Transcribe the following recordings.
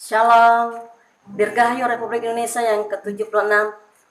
Shalom, Dirgahayu Republik Indonesia yang ke-76.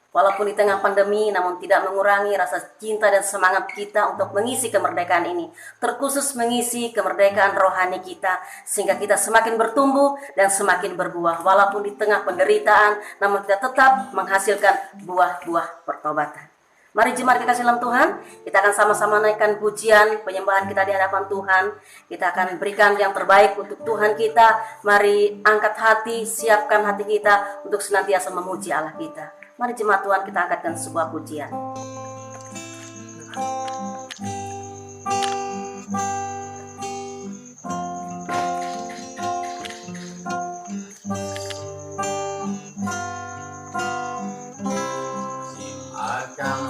Walaupun di tengah pandemi, namun tidak mengurangi rasa cinta dan semangat kita untuk mengisi kemerdekaan ini. Terkhusus mengisi kemerdekaan rohani kita, sehingga kita semakin bertumbuh dan semakin berbuah. Walaupun di tengah penderitaan, namun kita tetap menghasilkan buah-buah pertobatan. Mari jemaat kekasih dalam Tuhan, kita akan sama-sama naikkan pujian penyembahan kita di hadapan Tuhan. Kita akan berikan yang terbaik untuk Tuhan kita. Mari angkat hati, siapkan hati kita untuk senantiasa memuji Allah kita. Mari jemaat Tuhan, kita angkatkan sebuah pujian.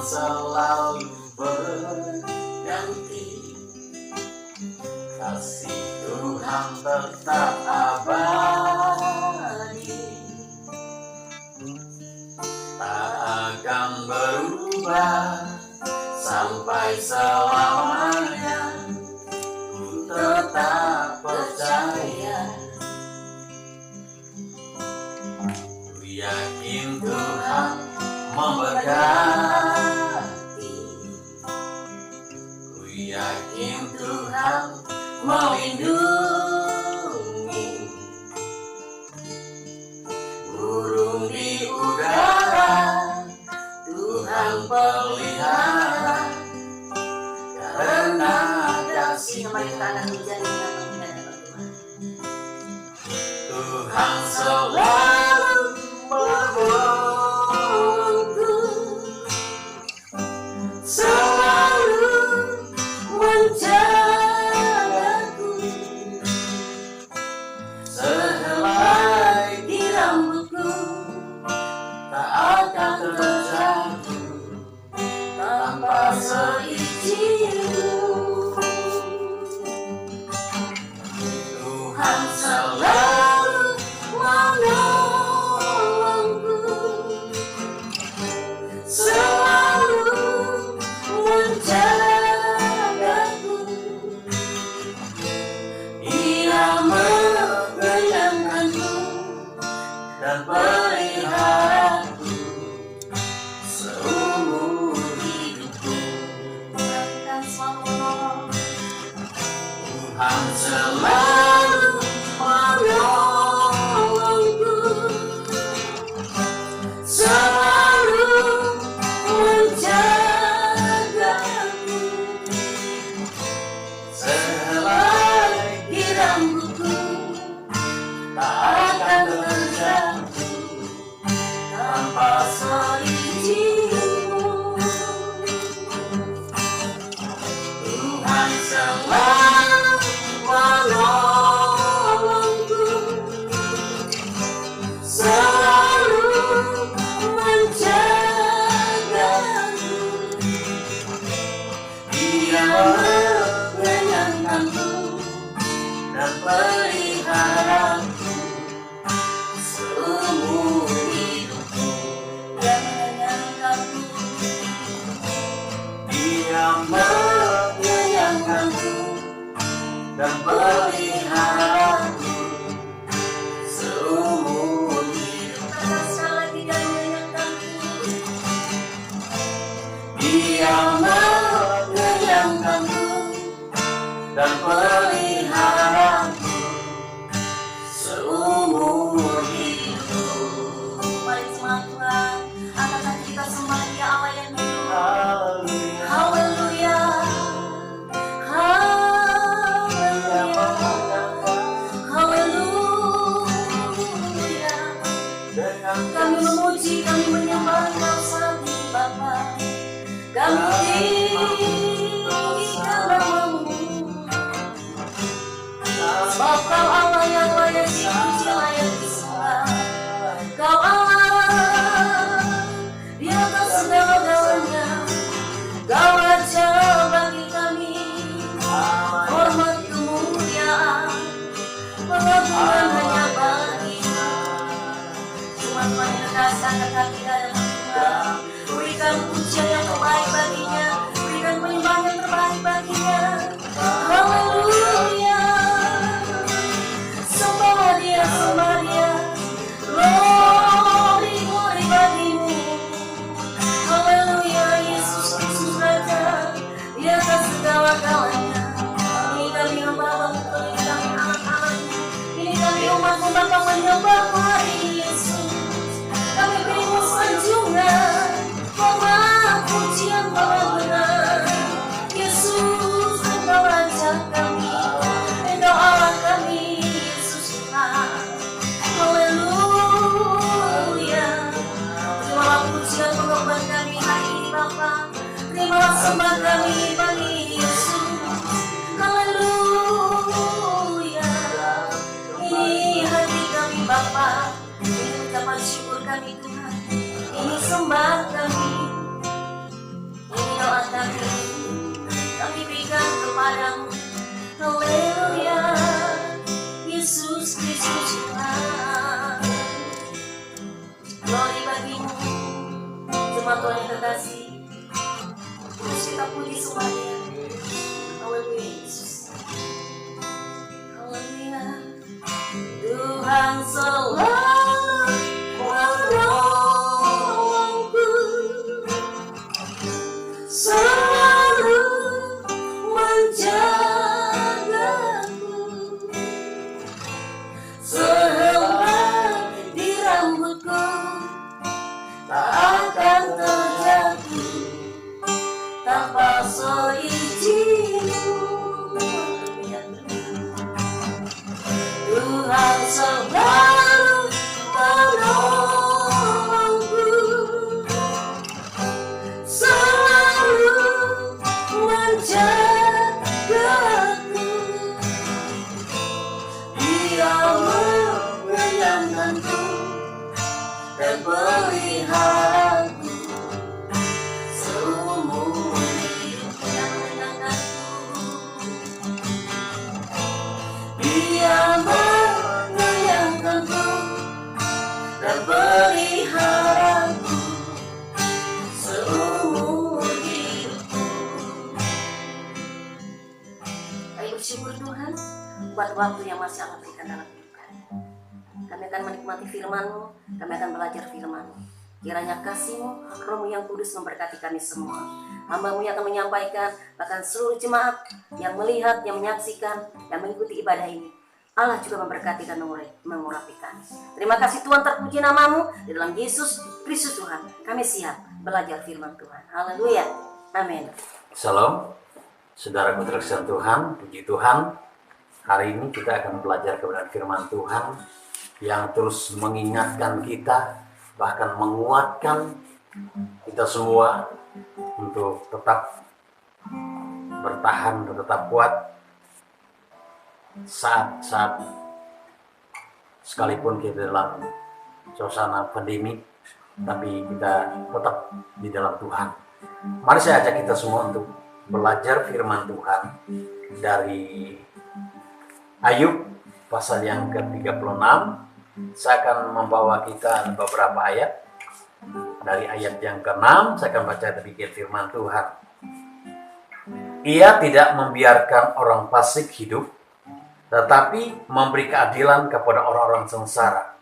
Selalu berganti, kasih Tuhan tetap abadi, tak akan berubah sampai selamanya. Ku tetap percaya, ku yakin Tuhan memberkati, ku yakin Tuhan melindungi. Burung di udara Tuhan pelihara, karena kasih Tuhan selalu membolongku, selalu menjagaku. Sehelai di rambutku tak akan terjatuh tanpa seizinku. Tuhan selalu menolongku, selalu menjagaku. Ia mengenyangkanku dan peliharaku seumur hidupku. Tuhan selalu menolongku, selalu menjagaku. Sehelai di rambutku tak akan terjatuh tanpa seizinku. Tuhan selalu menolongku, selalu menjagaku. Dia mengenyangkanku dan peliharaku seumur hidupku. Dia mengenyangkanku, dia mengenyangkanku dan peliharaku seumur hidupku. Dia mengenyangkanku dan peliharaku seumur hidupku. Mari jemaat Tuhan, angkat hati kita sembah Dia Allah yang hidup. Haleluya, Haleluya, haleluya. Kami memuji, kami menyembah Engkau Sang Bapa. Kami tinggikan namamu, sebab Kau Allah yang layak dipuji, layak disembah. Kau Allah di atas segala-galanya. Kau Raja bagi kami, hormat kemuliaan, pengagungan hanya bagi-Mu. Cuma Tuhan yang kasih angkat hati dalam Tuhan, berikan pujian yang terbaik baginya, berikan penyembahan yang terbaik baginya. Haleluya, sembah Dia, sembah Dia. Aku bakal menyembah Yesus. Kami berimu sanjungan, hormat, pujian, pengagungan. Yesus, Engkau Raja kami, Engkau Allah kami, Yesus Tuhan. Haleluya. Terimalah pujian pengorban kami hari ini Bapa. Terimalah sembah kami bagi Yesus. Haleluya. Ini hati kami Bapa, ini ucapan syukur kami Tuhan, ini sembah kami, ini doa kami berikan kepadamu. Haleluya. Yesus Kristus Tuhan. Glory bagimu, jemaat Tuhan yang terkasih. Terus kita puji semuanya. Haleluya Yesus. Haleluya. Tuhan selalu menolongku, selalu menjagaku, sehelai di rambutku tak akan terjatuh tanpa seizinku. Tuhan selalu menolongku, selalu menjagaku. Dia mengenyangkanku dan peliharaku seumur hidupku. Yang mengenyangkanku, Dia mengenyangkanku dan peliharaku seumur hidupku. Ayo bersyukur Tuhan buat waktu yang masih Allah berikan dalam hidup kami. Kami akan menikmati firman-Mu, kami akan belajar firman-Mu. Kiranya kasih-Mu, Roh-Mu yang kudus memberkati kami semua. Hamba-Mu yang akan menyampaikan, bahkan seluruh jemaat yang melihat, yang menyaksikan, yang mengikuti ibadah ini. Allah juga memberkati dan mengurapi kami. Terima kasih Tuhan, terpuji nama-Mu. Di dalam Yesus Kristus Tuhan, kami siap belajar firman Tuhan. Haleluya. Amin. Salam, saudaraku terkasihan Tuhan, puji Tuhan. Hari ini kita akan belajar kebenaran firman Tuhan yang terus mengingatkan kita, bahkan menguatkan kita semua untuk tetap bertahan, untuk tetap kuat saat sekalipun kita dalam suasana pandemi, tapi kita tetap di dalam Tuhan. Mari saya ajak kita semua untuk belajar firman Tuhan dari Ayub pasal yang ke-36. Saya akan membawa kita beberapa ayat. Dari ayat yang ke-6 saya akan baca demikian firman Tuhan. Ia tidak membiarkan orang fasik hidup, tetapi memberi keadilan kepada orang-orang sengsara.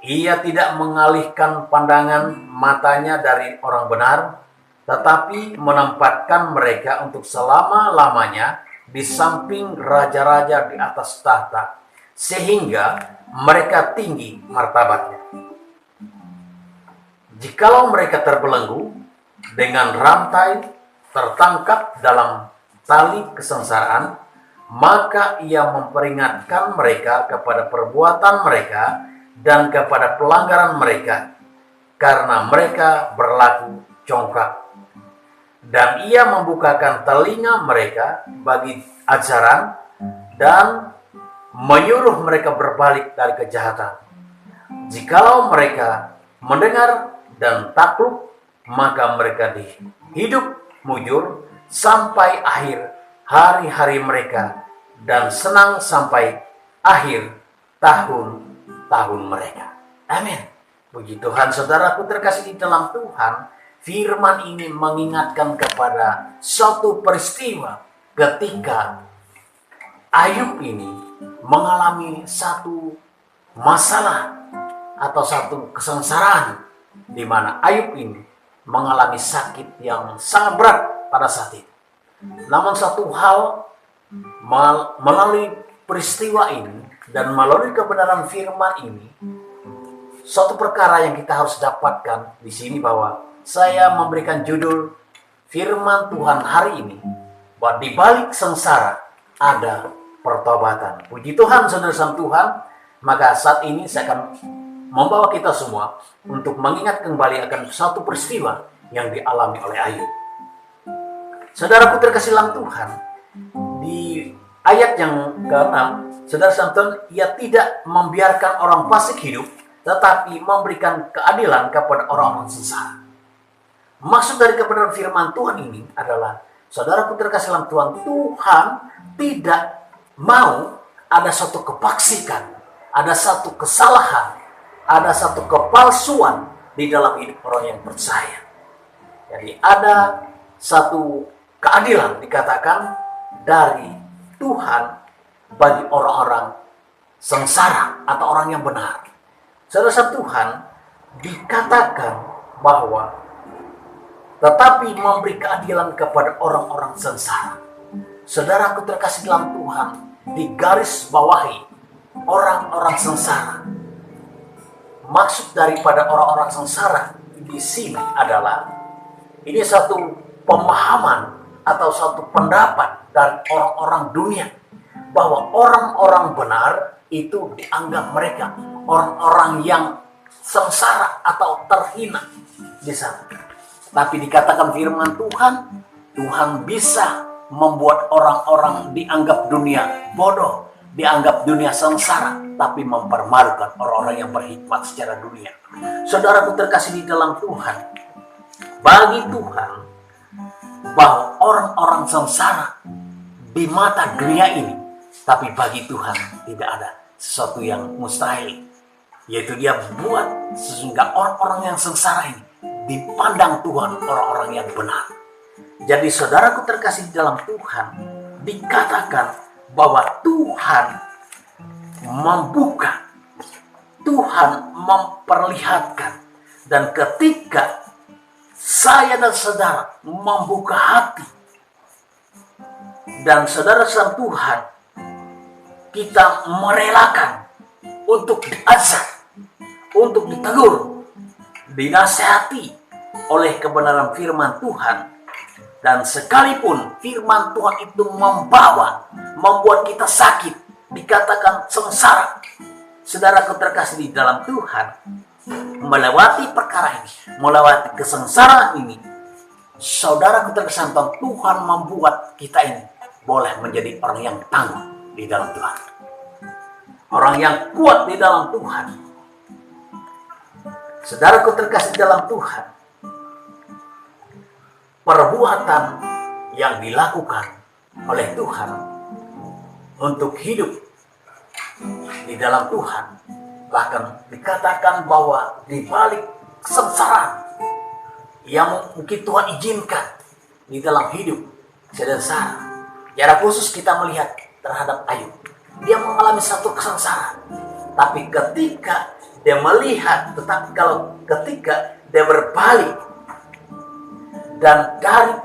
Ia tidak mengalihkan pandangan matanya dari orang benar, tetapi menempatkan mereka untuk selama-lamanya di samping raja-raja di atas tahta, sehingga mereka tinggi martabatnya. Jikalau mereka terbelenggu dengan rantai, tertangkap dalam tali kesengsaraan, maka ia memperingatkan mereka kepada perbuatan mereka dan kepada pelanggaran mereka, karena mereka berlaku congkak. Dan ia membukakan telinga mereka bagi ajaran dan menyuruh mereka berbalik dari kejahatan. Jikalau mereka mendengar dan takluk, maka mereka hidup mujur sampai akhir hari-hari mereka dan senang sampai akhir tahun-tahun mereka. Amin. Puji Tuhan, saudaraku terkasih di dalam Tuhan. Firman ini mengingatkan kepada suatu peristiwa ketika Ayub ini mengalami satu masalah atau satu kesengsaraan, di mana Ayub ini mengalami sakit yang sangat berat pada saat itu. Namun satu hal, melalui peristiwa ini Dan melalui kebenaran firman ini, suatu perkara yang kita harus dapatkan di sini bahwa saya memberikan judul firman Tuhan hari ini, bahwa di balik sengsara ada pertobatan. Puji Tuhan, saudara Tuhan. Maka saat ini saya akan membawa kita semua untuk mengingat kembali akan satu peristiwa yang dialami oleh Ayub. Saudaraku terkasih dalam Tuhan, di ayat yang ke-6, saudara Tuhan, ia tidak membiarkan orang fasik hidup, tetapi memberikan keadilan kepada orang-orang sengsara. Maksud dari kebenaran firman Tuhan ini adalah, saudaraku terkasih dalam Tuhan, Tuhan tidak mau ada satu kepaksikan, ada satu kesalahan, ada satu kepalsuan di dalam hidup orang yang percaya. Jadi ada satu keadilan dikatakan dari Tuhan bagi orang-orang sengsara atau orang yang benar. Saudara Tuhan, dikatakan bahwa tetapi memberi keadilan kepada orang-orang sengsara. Saudaraku terkasih dalam Tuhan, di garis bawahi orang-orang sengsara. Maksud daripada orang-orang sengsara di sini adalah, ini satu pemahaman atau satu pendapat dari orang-orang dunia bahwa orang-orang benar itu dianggap mereka orang-orang yang sengsara atau terhina di sana. Tapi dikatakan firman Tuhan, Tuhan bisa membuat orang-orang dianggap dunia bodoh, dianggap dunia sengsara, tapi mempermalukan orang-orang yang berhikmat secara dunia. Saudaraku terkasih di dalam Tuhan, bagi Tuhan bahwa orang-orang sengsara di mata dunia ini, tapi bagi Tuhan tidak ada sesuatu yang mustahil, yaitu dia buat sehingga orang-orang yang sengsara ini dipandang Tuhan orang-orang yang benar. Jadi saudaraku terkasih di dalam Tuhan, dikatakan bahwa Tuhan membuka, Tuhan memperlihatkan, dan ketika saya dan saudara membuka hati dan saudara-saudara Tuhan, kita merelakan untuk diajar, untuk ditegur, dinasihati oleh kebenaran firman Tuhan. Dan sekalipun firman Tuhan itu membuat kita sakit, dikatakan sengsara, saudaraku terkasih di dalam Tuhan, melewati perkara ini, melewati kesengsaraan ini, saudaraku terkasih Tuhan membuat kita ini boleh menjadi orang yang tangguh di dalam Tuhan, orang yang kuat di dalam Tuhan. Saudaraku terkasih dalam Tuhan, perbuatan yang dilakukan oleh Tuhan untuk hidup di dalam Tuhan, bahkan dikatakan bahwa di balik kesengsaraan yang mungkin Tuhan izinkan di dalam hidup sengsara. Secara khusus kita melihat terhadap Ayub, dia mengalami satu kesengsaraan, tapi ketika dia melihat, tetapi kalau ketika dia berbalik dan dari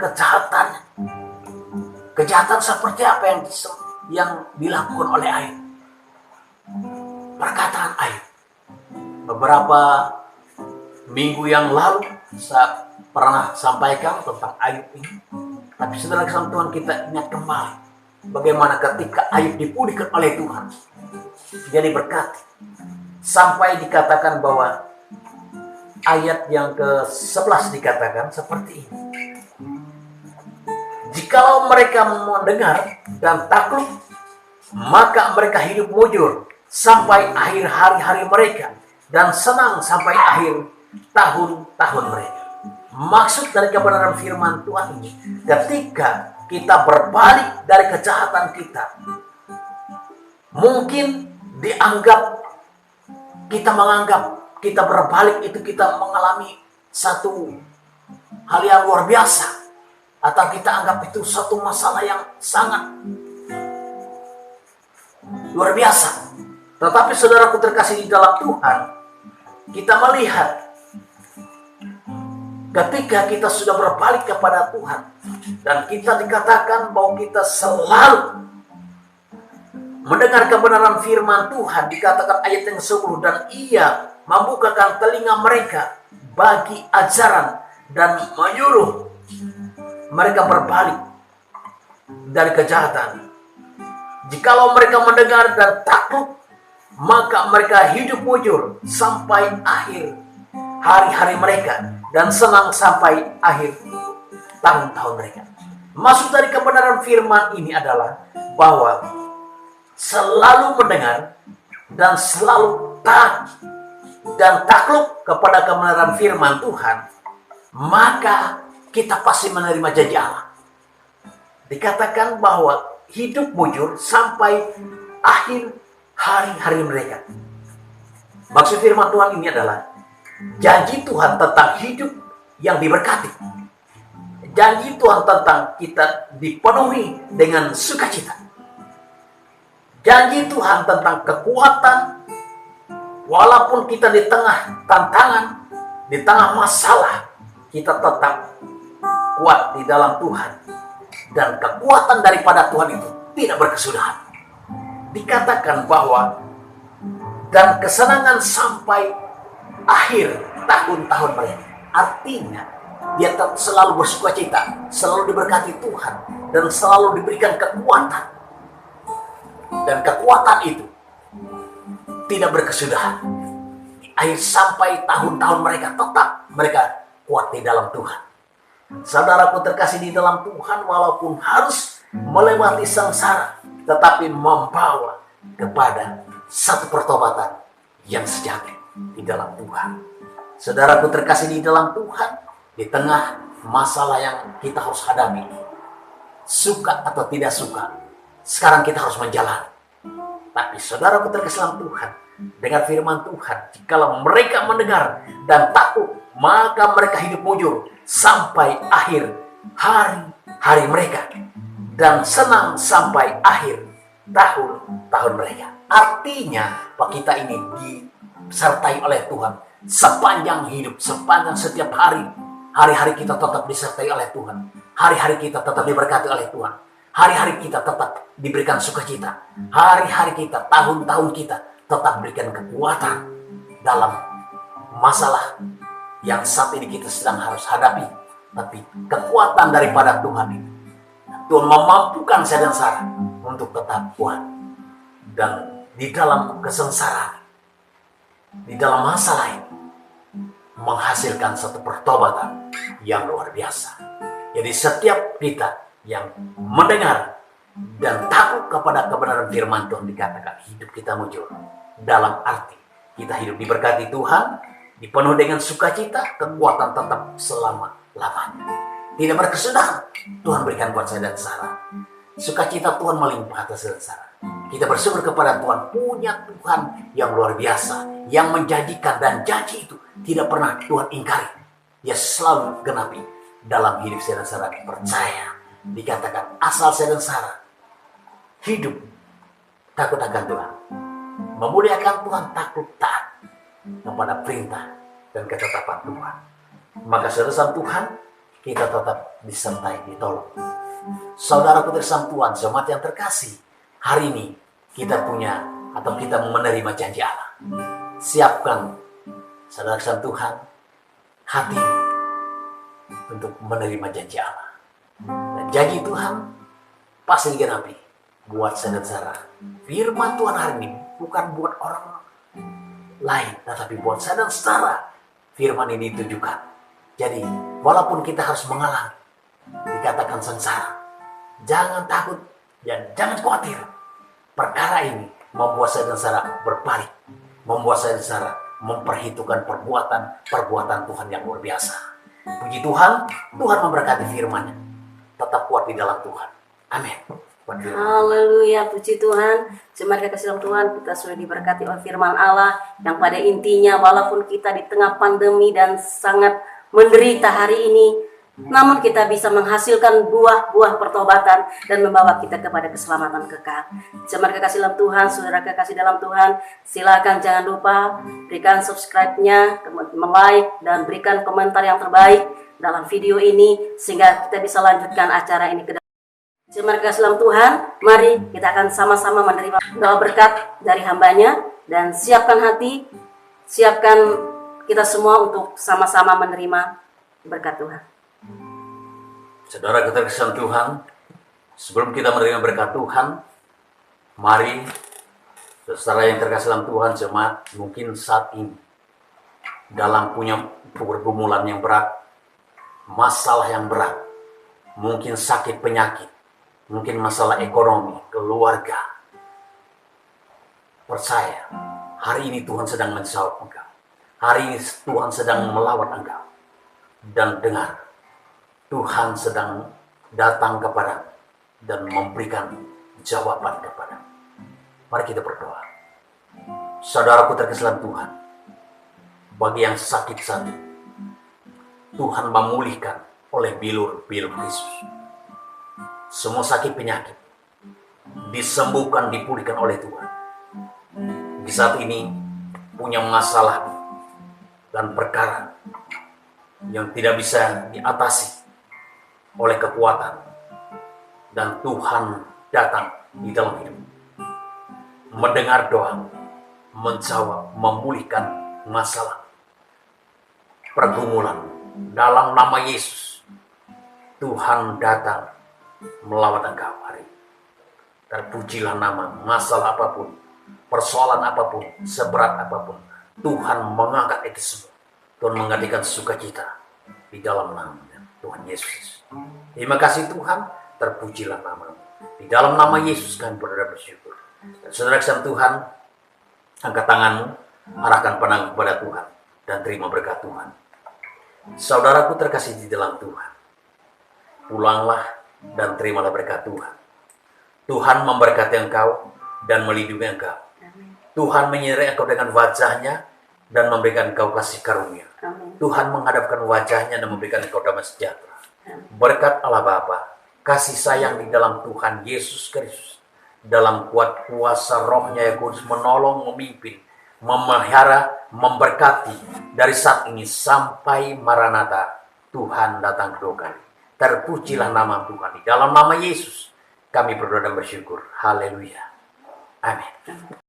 kejahatan seperti apa yang dilakukan oleh Ayub, perkataan Ayub beberapa minggu yang lalu saya pernah sampaikan tentang Ayub ini. Tapi setelah kesempatan Tuhan kita ingat kembali bagaimana ketika Ayub dipulihkan oleh Tuhan, dia diberkati sampai dikatakan bahwa ayat yang ke-11 dikatakan seperti ini. Jikalau mereka mendengar dan takluk, maka mereka hidup mujur sampai akhir hari-hari mereka, dan senang sampai akhir tahun-tahun mereka. Maksud dari kebenaran firman Tuhan ini, ketika kita berbalik dari kejahatan kita, mungkin kita menganggap kita berbalik itu kita mengalami satu hal yang luar biasa, atau kita anggap itu satu masalah yang sangat luar biasa. Tetapi saudaraku terkasih di dalam Tuhan, kita melihat ketika kita sudah berbalik kepada Tuhan dan kita dikatakan bahwa kita selalu mendengar kebenaran firman Tuhan, dikatakan ayat yang 10, dan ia membukakan telinga mereka bagi ajaran dan menyuruh mereka berbalik dari kejahatan. Jikalau mereka mendengar dan takluk, maka mereka hidup mujur sampai akhir hari-hari mereka dan senang sampai akhir tahun-tahun mereka. Maksud dari kebenaran firman ini adalah bahwa selalu mendengar dan selalu taat dan takluk kepada kebenaran firman Tuhan, maka kita pasti menerima janji Allah. Dikatakan bahwa hidup mujur sampai akhir hari-hari mereka. Maksud firman Tuhan ini adalah janji Tuhan tentang hidup yang diberkati. Janji Tuhan tentang kita dipenuhi dengan sukacita. Janji Tuhan tentang kekuatan, walaupun kita di tengah tantangan, di tengah masalah, kita tetap kuat di dalam Tuhan. Dan kekuatan daripada Tuhan itu tidak berkesudahan. Dikatakan bahwa dan kesenangan sampai akhir tahun-tahun mereka. Artinya dia tetap selalu bersukacita, selalu diberkati Tuhan, dan selalu diberikan kekuatan. Dan kekuatan itu tidak berkesudahan. Di akhir sampai tahun-tahun mereka tetap mereka kuat di dalam Tuhan. Saudaraku terkasih di dalam Tuhan, walaupun harus melewati sengsara, tetapi membawa kepada satu pertobatan yang sejati di dalam Tuhan. Saudaraku terkasih di dalam Tuhan, di tengah masalah yang kita harus hadapi, suka atau tidak suka, sekarang kita harus menjalani. Tapi saudaraku terkasih dalam Tuhan, dengan firman Tuhan, jikalau mereka mendengar dan takut, maka mereka hidup mujur sampai akhir hari-hari mereka, dan senang sampai akhir tahun-tahun mereka. Artinya, bahwa kita ini disertai oleh Tuhan sepanjang hidup, sepanjang setiap hari. Hari-hari kita tetap disertai oleh Tuhan. Hari-hari kita tetap diberkati oleh Tuhan. Hari-hari kita tetap diberikan sukacita. Hari-hari kita, tahun-tahun kita tetap berikan kekuatan dalam masalah yang saat ini kita sedang harus hadapi. Tapi kekuatan daripada Tuhan ini, Tuhan memampukan saya dan Sarah untuk tetap kuat. Dan di dalam kesengsaraan, di dalam masalah ini, menghasilkan satu pertobatan yang luar biasa. Jadi setiap kita yang mendengar dan takut kepada kebenaran firman Tuhan, dikatakan hidup kita mujur. Dalam arti kita hidup diberkati Tuhan, dipenuhi dengan sukacita, kekuatan tetap selama-lamanya. Tidak berkesudahan Tuhan berikan buat saya dan Sarah. Sukacita Tuhan melimpah atas saya dan Sarah. Kita bersyukur kepada Tuhan, punya Tuhan yang luar biasa, yang menjanjikan, dan janji itu tidak pernah Tuhan ingkari. Dia selalu genapi dalam hidup saya dan Sarah. Percaya, dikatakan asal saya dan Sarah hidup takut akan Tuhan, memuliakan Tuhan, takut taat kepada perintah dan ketetapan Tuhan, maka saudara Tuhan, kita tetap disertai, ditolong. Saudaraku terkasih Tuhan, jemaat yang terkasih, hari ini kita punya atau kita menerima janji Allah. Siapkan saudara Tuhan hati untuk menerima janji Allah. Dan janji Tuhan pasti digenapi buat saya dan Sarah. Firman Tuhan hari ini bukan buat orang lain, tetapi buat saya dan Sarah. Firman ini ditujukan. Jadi walaupun kita harus mengalami, dikatakan sengsara, jangan takut dan jangan khawatir. Perkara ini membuat saya dan Sarah berbalik, membuat saya dan Sarah memperhitungkan perbuatan Tuhan yang luar biasa. Puji Tuhan, Tuhan memberkati firman-Nya. Tetap kuat di dalam Tuhan. Amin. Haleluya, puji Tuhan. Jemaat kasih dalam Tuhan, kita sudah diberkati oleh firman Allah yang pada intinya walaupun kita di tengah pandemi dan sangat menderita hari ini, namun kita bisa menghasilkan buah-buah pertobatan dan membawa kita kepada keselamatan kekal. Jemaat kekasih dalam Tuhan, saudara kekasih dalam Tuhan, silakan jangan lupa berikan subscribe-nya, like dan berikan komentar yang terbaik dalam video ini sehingga kita bisa lanjutkan acara ini ke depan. Jemaat kasih dalam Tuhan, mari kita akan sama-sama menerima doa berkat dari hambanya dan siapkan hati, siapkan kita semua untuk sama-sama menerima berkat Tuhan. Saudara keterkesan Tuhan, sebelum kita menerima berkat Tuhan, mari saudara yang terkasih dalam Tuhan, jemaat, mungkin saat ini dalam punya pergumulan yang berat, masalah yang berat, mungkin sakit penyakit, mungkin masalah ekonomi, keluarga. Percaya, hari ini Tuhan sedang menjawab engkau. Hari ini Tuhan sedang melawat engkau. Dan dengar, Tuhan sedang datang kepadamu dan memberikan jawaban kepadamu. Mari kita berdoa. Saudaraku terkasih dalam Tuhan, bagi yang sakit saat ini, Tuhan memulihkan oleh bilur-bilur Kristus. Semua sakit penyakit disembuhkan, dipulihkan oleh Tuhan. Di saat ini punya masalah dan perkara yang tidak bisa diatasi oleh kekuatan, dan Tuhan datang di dalam hidup, mendengar doa, menjawab, memulihkan masalah, pergumulan. Dalam nama Yesus, Tuhan datang melawat engkau hari. Terpujilah nama, masalah apapun, persoalan apapun, seberat apapun, Tuhan mengangkat itu semua. Tuhan menggantikan sukacita di dalam nama Tuhan Yesus. Terima kasih Tuhan, terpujilah namamu. Di dalam nama Yesus kami bersyukur. Dan saudara kesan Tuhan, angkat tanganmu, arahkan pandang kepada Tuhan, dan terima berkat Tuhan. Saudaraku terkasih di dalam Tuhan, pulanglah dan terimalah berkat Tuhan. Tuhan memberkati engkau dan melindungi engkau. Tuhan menyertai engkau dengan wajahnya dan memberikan engkau kasih karunia. Tuhan menghadapkan wajahnya dan memberikan engkau damai sejahtera. Berkat Allah Bapa, kasih sayang di dalam Tuhan Yesus Kristus, dalam kuat kuasa rohnya yang kudus menolong, memimpin, memelihara, memberkati dari saat ini sampai Maranatha, Tuhan datang kedua kali. Terpujilah nama Tuhan. Di dalam nama Yesus kami berdoa dan bersyukur. Haleluya. Amin.